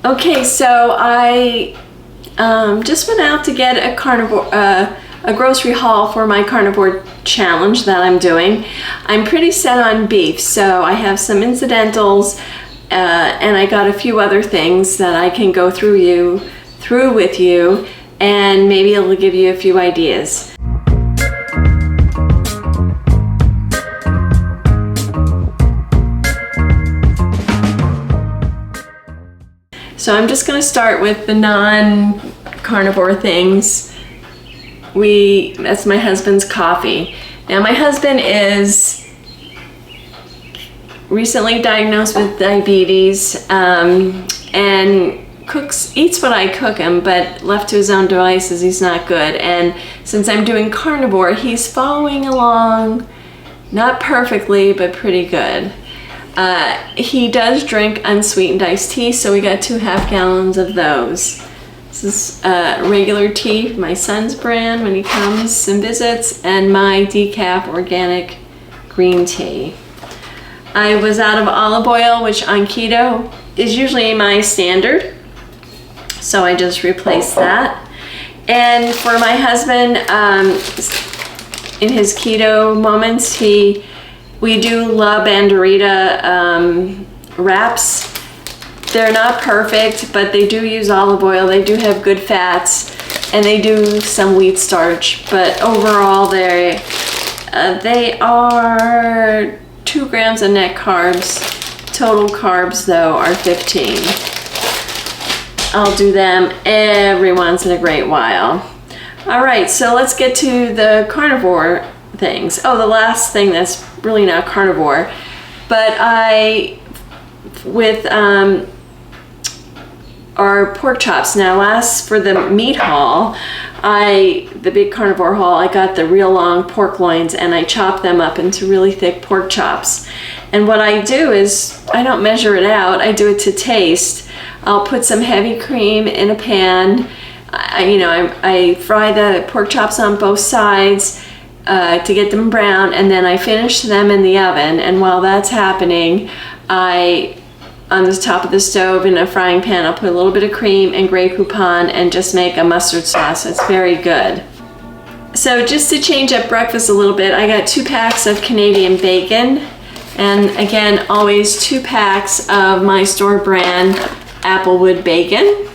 Okay, so I just went out to get a carnivore, a grocery haul for my carnivore challenge that I'm doing. I'm pretty set on beef, so I have some incidentals, and I got a few other things that I can go through with you, and maybe it'll give you a few ideas. So I'm just going to start with the non-carnivore things. That's my husband's coffee. Now my husband is recently diagnosed with diabetes, and eats what I cook him, but left to his own devices, he's not good. And since I'm doing carnivore, he's following along, not perfectly, but pretty good. He does drink unsweetened iced tea, so we got 2.5 gallons of those. This is regular tea, my son's brand when he comes and visits, and my decaf organic green tea. I was out of olive oil, which on keto is usually my standard, so I just replaced that. And for my husband, in his keto moments, we do La Banderita wraps. They're not perfect, but they do use olive oil. They do have good fats, and they do some wheat starch. But overall, they are 2 grams of net carbs. Total carbs, though, are 15. I'll do them every once in a great while. All right, so let's get to the carnivore things. Oh, the last thing that's really not carnivore, but with our pork chops. Now, last for the meat haul, the big carnivore haul, I got the real long pork loins and I chop them up into really thick pork chops. And what I do is, I don't measure it out, I do it to taste. I'll put some heavy cream in a pan. I fry the pork chops on both sides to get them brown, and then I finish them in the oven. And while that's happening, on the top of the stove in a frying pan, I'll put a little bit of cream and Grey Poupon and just make a mustard sauce. It's very good. So just to change up breakfast a little bit, I got 2 packs of Canadian bacon, and again, always 2 packs of my store brand Applewood bacon.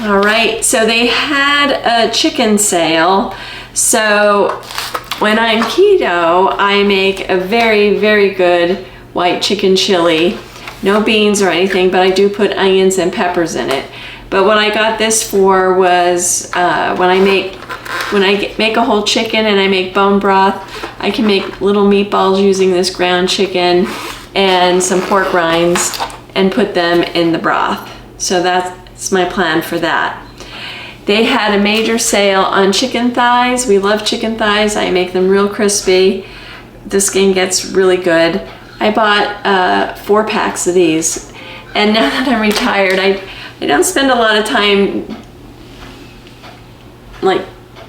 All right, so they had a chicken sale. So when I'm keto, I make a very, very good white chicken chili. No beans or anything, but I do put onions and peppers in it. But what I got this for was when I make a whole chicken and I make bone broth, I can make little meatballs using this ground chicken and some pork rinds and put them in the broth. So that's my plan for that. They had a major sale on chicken thighs. We love chicken thighs. I make them real crispy. The skin gets really good. I bought 4 packs of these. And now that I'm retired, I don't spend a lot of time like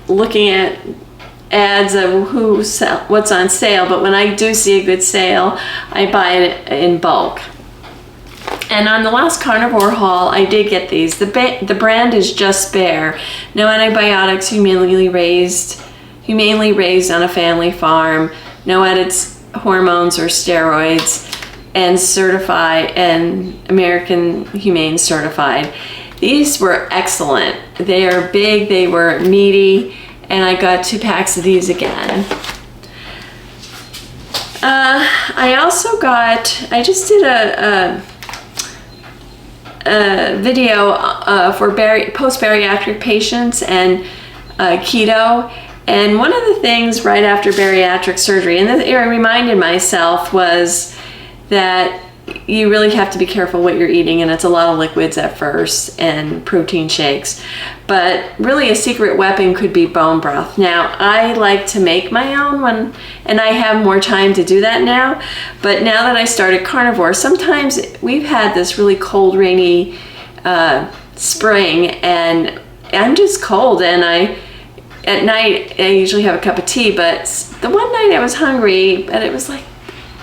looking at ads of what's on sale, but when I do see a good sale, I buy it in bulk. And on the last carnivore haul, I did get these. The brand is Just Bare. No antibiotics, humanely raised on a family farm. No added hormones or steroids, and certified and American Humane certified. These were excellent. They are big, they were meaty, and I got 2 packs of these again. I just did a video for post-bariatric patients and keto. And one of the things right after bariatric surgery, and I reminded myself, was that you really have to be careful what you're eating, and it's a lot of liquids at first and protein shakes. But really a secret weapon could be bone broth. Now, I like to make my own and I have more time to do that now. But now that I started carnivore, sometimes we've had this really cold, rainy spring, and I'm just cold, and at night, I usually have a cup of tea, but the one night I was hungry, but it was like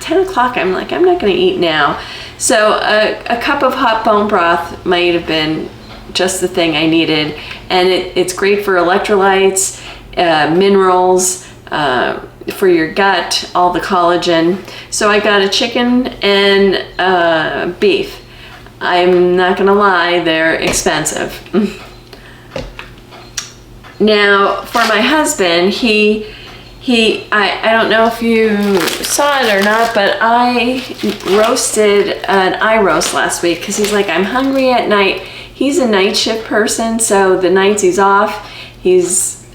10 o'clock. I'm like, I'm not going to eat now. So a cup of hot bone broth might have been just the thing I needed, and it's great for electrolytes, minerals, for your gut, all the collagen. So I got a chicken and beef. I'm not gonna lie, they're expensive. Now for my husband, I don't know if you saw it or not, but I roasted an eye roast last week because he's like, I'm hungry at night. He's a night shift person, so the nights he's off, his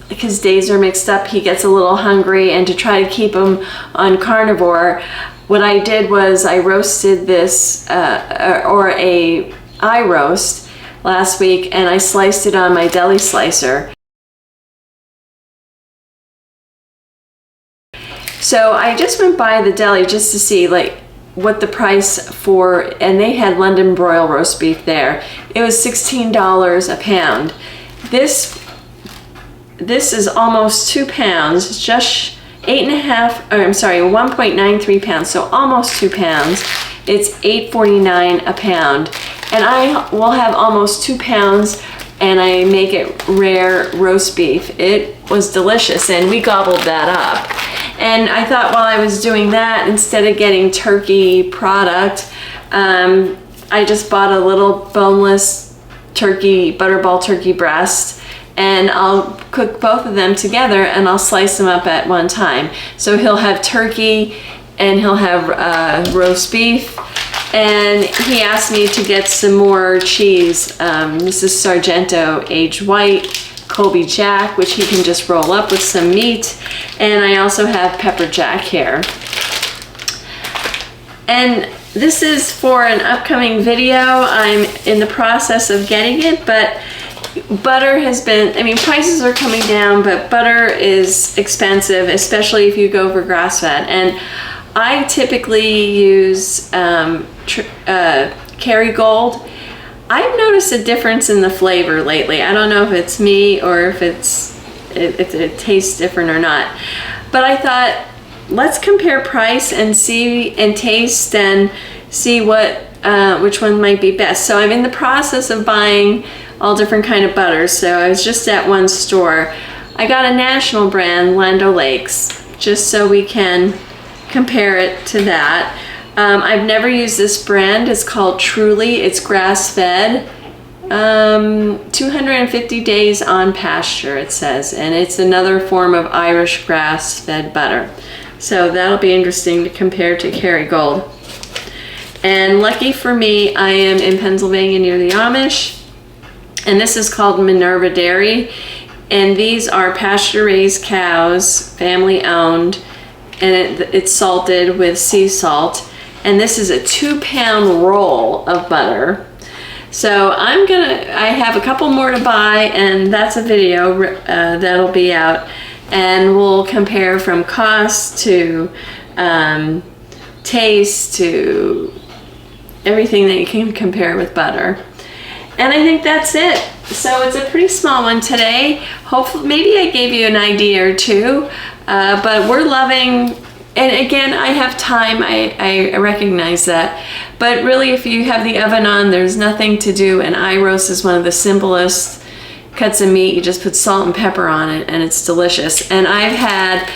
days are mixed up, he gets a little hungry, and to try to keep him on carnivore, what I did was I roasted this, or a eye roast last week, and I sliced it on my deli slicer. So I just went by the deli just to see like what the price for, and they had London broil roast beef there. It was $16 a pound. This is almost 2 pounds. It's just 1.93 pounds, so almost 2 pounds. It's $8.49 a pound, and I will have almost 2 pounds, and I make it rare roast beef. It was delicious, and we gobbled that up. And I thought while I was doing that, instead of getting turkey product, I just bought a little boneless turkey, butterball turkey breast, and I'll cook both of them together, and I'll slice them up at one time. So he'll have turkey and he'll have roast beef. And he asked me to get some more cheese. This is Sargento aged white, Colby Jack, which he can just roll up with some meat. And I also have pepper jack here. And this is for an upcoming video. I'm in the process of getting it, but butter has been, I mean, prices are coming down, but butter is expensive, especially if you go for grass-fed. And I typically use Kerrygold. I've noticed a difference in the flavor lately. I don't know if it's me or if it tastes different or not. But I thought, let's compare price and see and taste and see which one might be best. So I'm in the process of buying all different kind of butters. So I was just at one store. I got a national brand, Land O'Lakes, just so we can compare it to that. I've never used this brand. It's called Truly. It's grass-fed. 250 days on pasture, it says, and it's another form of Irish grass-fed butter. So that'll be interesting to compare to Kerrygold. And lucky for me, I am in Pennsylvania near the Amish, and this is called Minerva Dairy, and these are pasture-raised cows, family-owned, and it's salted with sea salt. And this is a 2-pound roll of butter. So I have a couple more to buy, and that's a video that'll be out, and we'll compare from cost to taste to everything that you can compare with butter. And I think that's it. So it's a pretty small one today. Hopefully, maybe I gave you an idea or two, but we're loving. And again, I have time, I recognize that. But really, if you have the oven on, there's nothing to do. And eye roast is one of the simplest cuts of meat. You just put salt and pepper on it, and it's delicious. And I've had,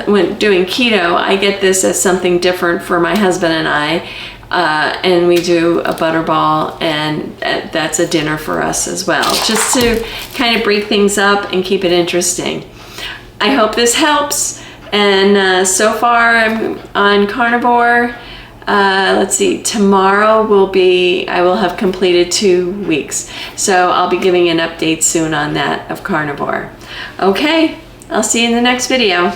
when doing keto, I get this as something different for my husband and I. And we do a butterball, and that's a dinner for us as well. Just to kind of break things up and keep it interesting. I hope this helps. And so far I'm on carnivore. Let's see, tomorrow I will have completed 2 weeks. So I'll be giving an update soon on that of carnivore. Okay, I'll see you in the next video.